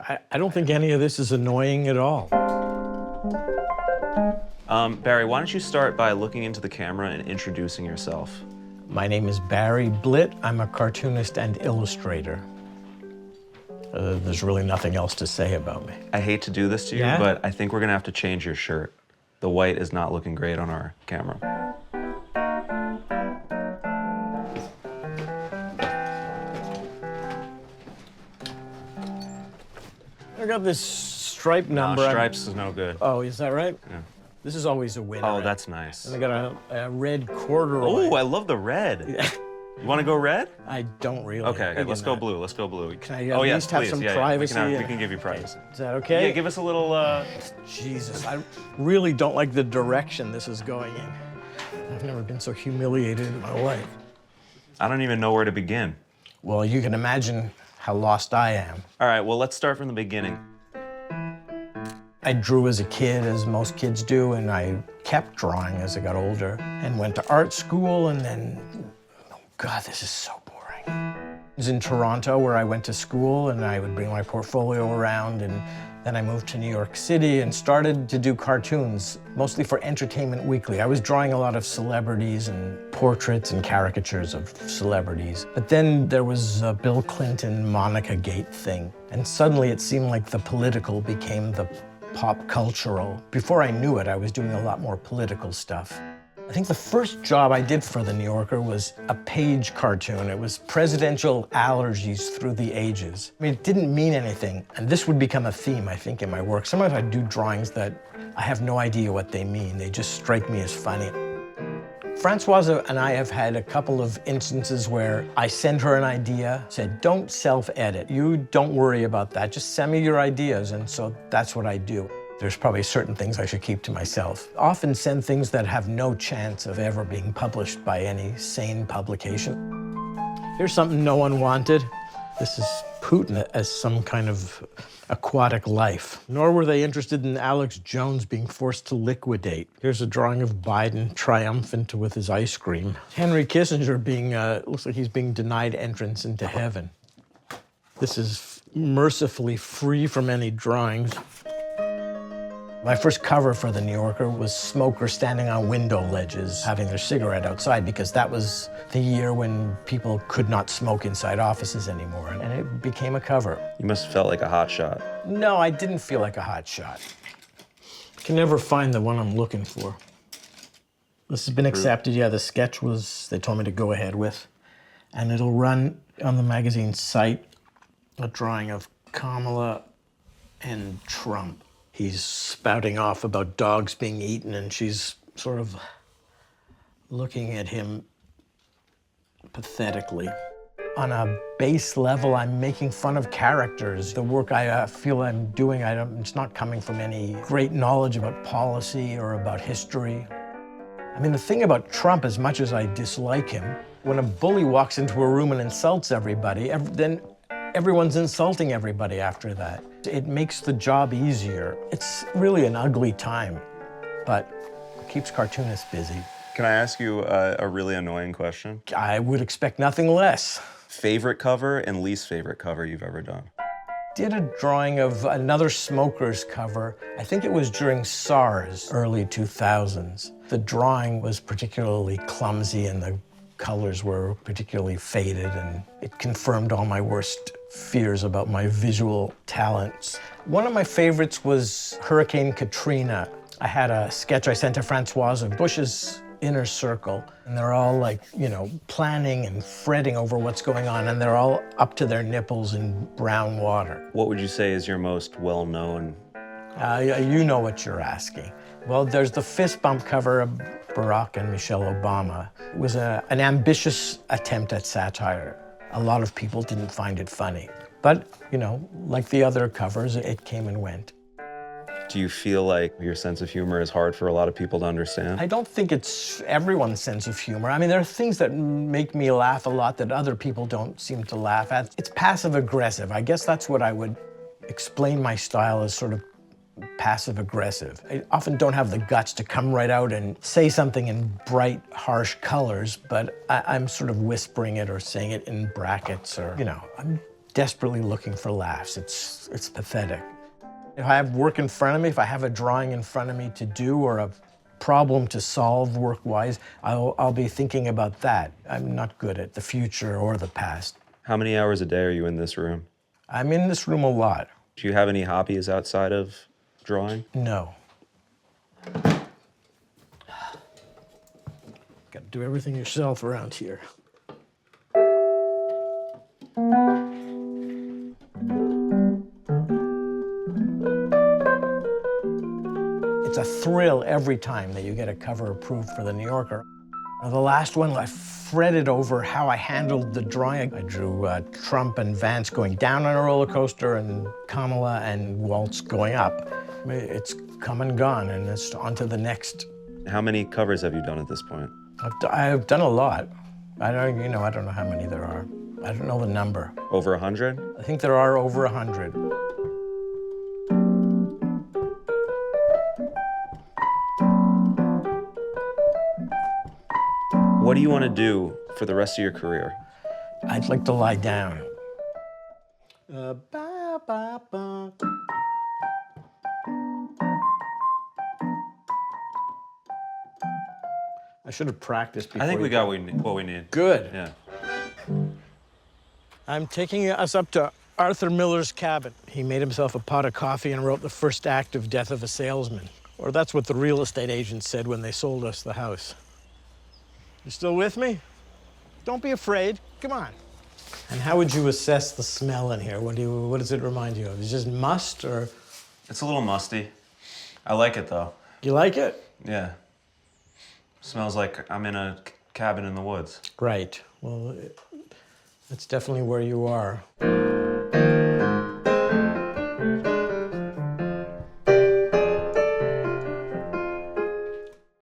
I don't think any of this is annoying at all. Barry, why don't you start by looking into the camera and introducing yourself? My name is Barry Blitt. I'm a cartoonist and illustrator. There's really nothing else to say about me. I hate to do this to you, Yeah? but I think we're gonna have to change your shirt. The white is not looking great on our camera. I got this stripe number. No, stripes is no good. Oh, is that right? Yeah. This is always a winner. Oh, that's nice. And I got a red corduroy. Oh, I love the red. You want to go red? I don't really. Okay, let's go blue. Let's go blue. Can I at least have some privacy? We can give you privacy. Is that okay? Yeah, give us a little. Jesus, I really don't like the direction this is going in. I've never been so humiliated in my life. I don't even know where to begin. Well, you can imagine how lost I am. All right, well, let's start from the beginning. I drew as a kid, as most kids do, and I kept drawing as I got older and went to art school, and then, oh God, this is so boring. I was in Toronto where I went to school, and I would bring my portfolio around, and then I moved to New York City and started to do cartoons, mostly for Entertainment Weekly. I was drawing a lot of celebrities and portraits and caricatures of celebrities. But then there was a Bill Clinton, Monica Gate thing, and suddenly it seemed like the political became the pop cultural. Before I knew it, I was doing a lot more political stuff. I think the first job I did for The New Yorker was a page cartoon. It was presidential allergies through the ages. I mean, it didn't mean anything, and this would become a theme, I think, in my work. Sometimes I do drawings that I have no idea what they mean. They just strike me as funny. Francoise and I have had a couple of instances where I sent her an idea, said, don't self-edit. You don't worry about that. Just send me your ideas, and so that's what I do. There's probably certain things I should keep to myself. Often send things that have no chance of ever being published by any sane publication. Here's something no one wanted. This is Putin as some kind of aquatic life. Nor were they interested in Alex Jones being forced to liquidate. Here's a drawing of Biden triumphant with his ice cream. Henry Kissinger being, looks like he's being denied entrance into heaven. This is mercifully free from any drawings. My first cover for The New Yorker was smokers standing on window ledges having their cigarette outside, because that was the year when people could not smoke inside offices anymore, and it became a cover. You must have felt like a hot shot. No, I didn't feel like a hot shot. I can never find the one I'm looking for. This has been accepted. Yeah, the sketch was, they told me to go ahead with, and it'll run on the magazine site, a drawing of Kamala and Trump. He's spouting off about dogs being eaten, and she's sort of looking at him pathetically. On a base level, I'm making fun of characters. The work I feel I'm doing, it's not coming from any great knowledge about policy or about history. I mean, the thing about Trump, as much as I dislike him, when a bully walks into a room and insults everybody, then everyone's insulting everybody after that. It makes the job easier. It's really an ugly time, but it keeps cartoonists busy. Can I ask you a really annoying question? I would expect nothing less. Favorite cover and least favorite cover you've ever done? Did a drawing of another smoker's cover. I think it was during SARS, early 2000s. The drawing was particularly clumsy and the colors were particularly faded, and it confirmed all my worst fears about my visual talents. One of my favorites was Hurricane Katrina. I had a sketch I sent to Francoise of Bush's inner circle, and they're all like, you know, planning and fretting over what's going on, and they're all up to their nipples in brown water. What would you say is your most well-known? You know what you're asking. Well, there's the fist bump cover of Barack and Michelle Obama. It was an ambitious attempt at satire. A lot of people didn't find it funny. But, you know, like the other covers, it came and went. Do you feel like your sense of humor is hard for a lot of people to understand? I don't think it's everyone's sense of humor. I mean, there are things that make me laugh a lot that other people don't seem to laugh at. It's passive-aggressive. I guess that's what I would explain my style as, sort of passive-aggressive. I often don't have the guts to come right out and say something in bright, harsh colors, but I'm sort of whispering it or saying it in brackets, or, you know, I'm desperately looking for laughs. It's pathetic. If I have work in front of me, if I have a drawing in front of me to do or a problem to solve work-wise, I'll be thinking about that. I'm not good at the future or the past. How many hours a day are you in this room? I'm in this room a lot. Do you have any hobbies outside of drawing? No. Got to do everything yourself around here. It's a thrill every time that you get a cover approved for the New Yorker. The last one, I fretted over how I handled the drawing. I drew Trump and Vance going down on a roller coaster and Kamala and Waltz going up. It's come and gone, and it's on to the next. How many covers have you done at this point? I've done a lot. I don't know how many there are. I don't know the number. Over 100? I think there are over 100. What do you want to do for the rest of your career? I'd like to lie down. I should have practiced before. I think we got what we need. Good. Yeah. I'm taking us up to Arthur Miller's cabin. He made himself a pot of coffee and wrote the first act of Death of a Salesman. Or that's what the real estate agent said when they sold us the house. You still with me? Don't be afraid. Come on. And how would you assess the smell in here? What does it remind you of? Is it just must or? It's a little musty. I like it though. You like it? Yeah. Smells like I'm in a cabin in the woods. Right. Well, that's definitely where you are.